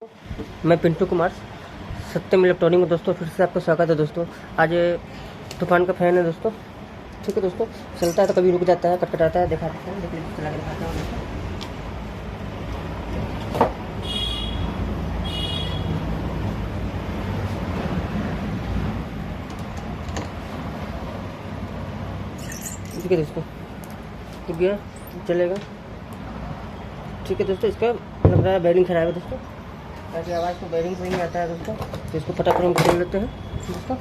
मैं पिंटू कुमार सत्यम इलेक्ट्रॉनिक में दोस्तों फिर से आपका स्वागत है दोस्तों। आज तूफान का फैन है दोस्तों। ठीक है दोस्तों, चलता है तो कभी रुक जाता है, कटकटाता है, दिखाते हैं, देखिए चला के दिखाता हूँ दोस्तों। ठीक है दोस्तों, रुक गया, चलेगा। ठीक है दोस्तों, इसका लग रहा है बैरिंग खराब है दोस्तों। ऐसी आवाज़ तो बैरिंग से ही आता है दोस्तों। तो इसको फटाफट हम खोल लेते हैं दोस्तों।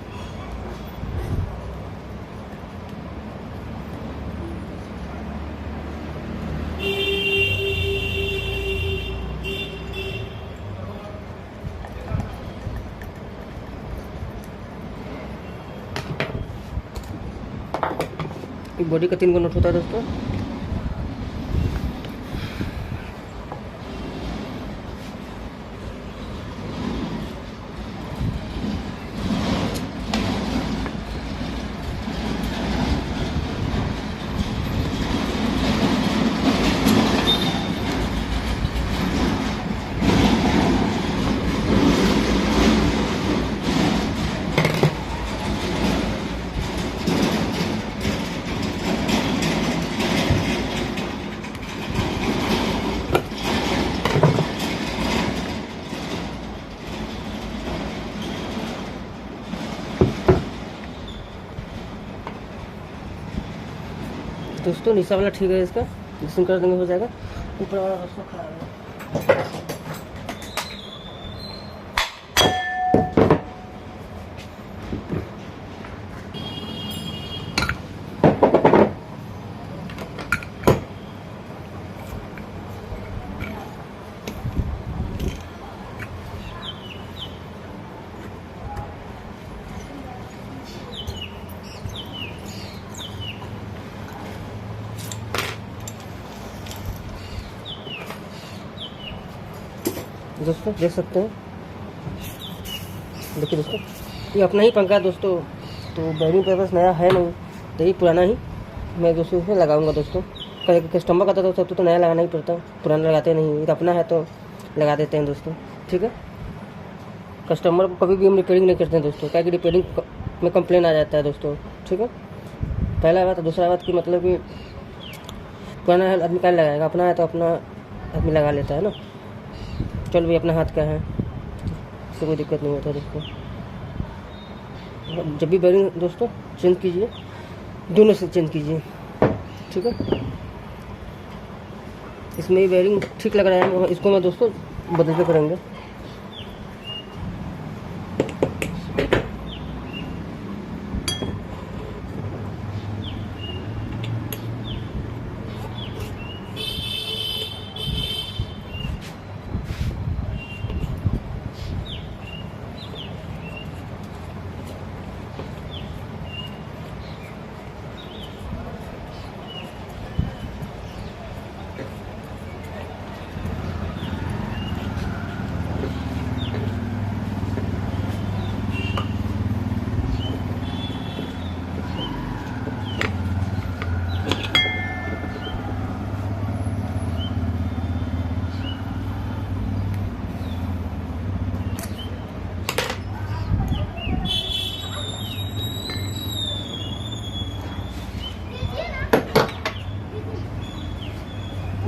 बॉडी का 3 गो नोट होता है दोस्तों। दोस्तों नीचा वाला ठीक है, इसका जिसमें कर देंगे हो जाएगा। ऊपर वाला दोस्तों खराब है। दोस्तों देख सकते हैं, देखिए दोस्तों ये अपना ही पंखा है दोस्तों। तो बैरिंग पेपर्स नया है नहीं, तो ये पुराना ही मैं दोस्तों इसमें लगाऊंगा दोस्तों। कस्टमर का तो सब तो नया लगाना ही पड़ता, पुराना लगाते नहीं। ये अपना है तो लगा देते हैं दोस्तों। ठीक है, कस्टमर को कभी भी हम रिपेयरिंग नहीं करते हैं दोस्तों, क्या कि रिपेयरिंग में कंप्लेन आ जाता है दोस्तों। ठीक है, पहला बात। दूसरा बात कि मतलब कि पुराना है आदमी क्या लगाएगा, अपना है तो अपना आदमी लगा लेता है ना। चल भी अपना हाथ का है, इससे कोई दिक्कत नहीं होता दोस्तों। जब भी बैरिंग दोस्तों चेंज कीजिए, दोनों से चेंज कीजिए। ठीक है, इसमें ही बैरिंग ठीक लग रहा है, इसको मैं दोस्तों बदल के करेंगे।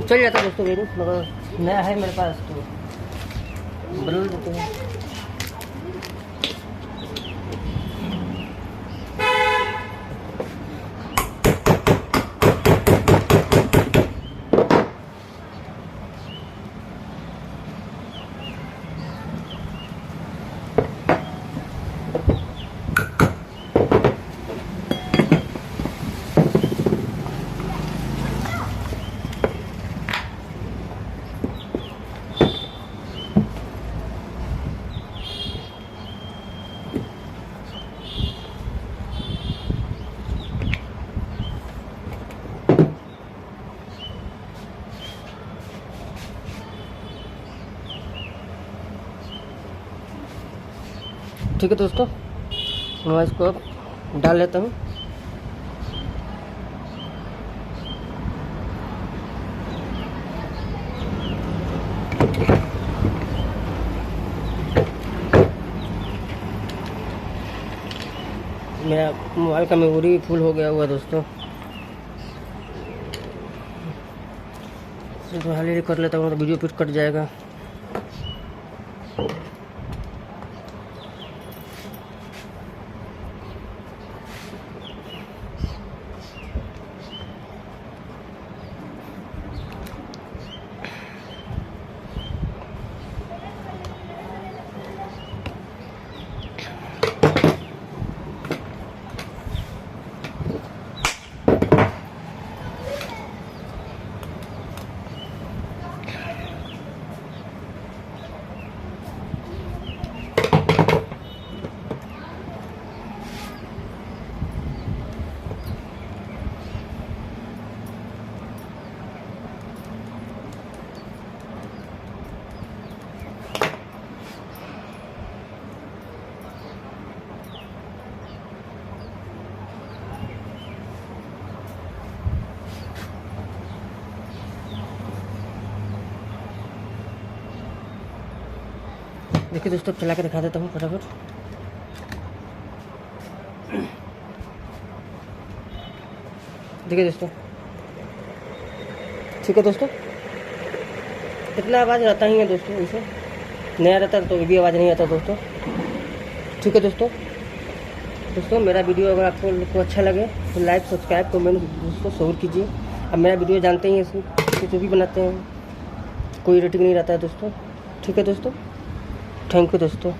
चल जाता दोस्तों बैरिंग, मगर नया है मेरे पास तो बदल देते हैं। ठीक है दोस्तों, मैं इसको अब डाल लेता हूँ। मेरा मोबाइल का मेमोरी भी फुल हो गया हुआ दोस्तों। तो हाल ही कर लेता हूँ तो वीडियो फिर कट जाएगा। देखिए दोस्तों, चला के दिखा देता हूँ फटाफट। देखिए दोस्तों, ठीक है दोस्तों, इतना आवाज़ रहता ही है दोस्तों। इसे नया रहता तो ये भी आवाज़ नहीं आता दोस्तों। ठीक है दोस्तों, मेरा वीडियो अगर आपको अच्छा लगे तो लाइक सब्सक्राइब कमेंट दोस्तों ज़रूर कीजिए। अब मेरा वीडियो जानते ही हैं जो भी बनाते हैं कोई रेटिंग नहीं रहता है दोस्तों। ठीक है दोस्तों, थैंक यू दोस्तों।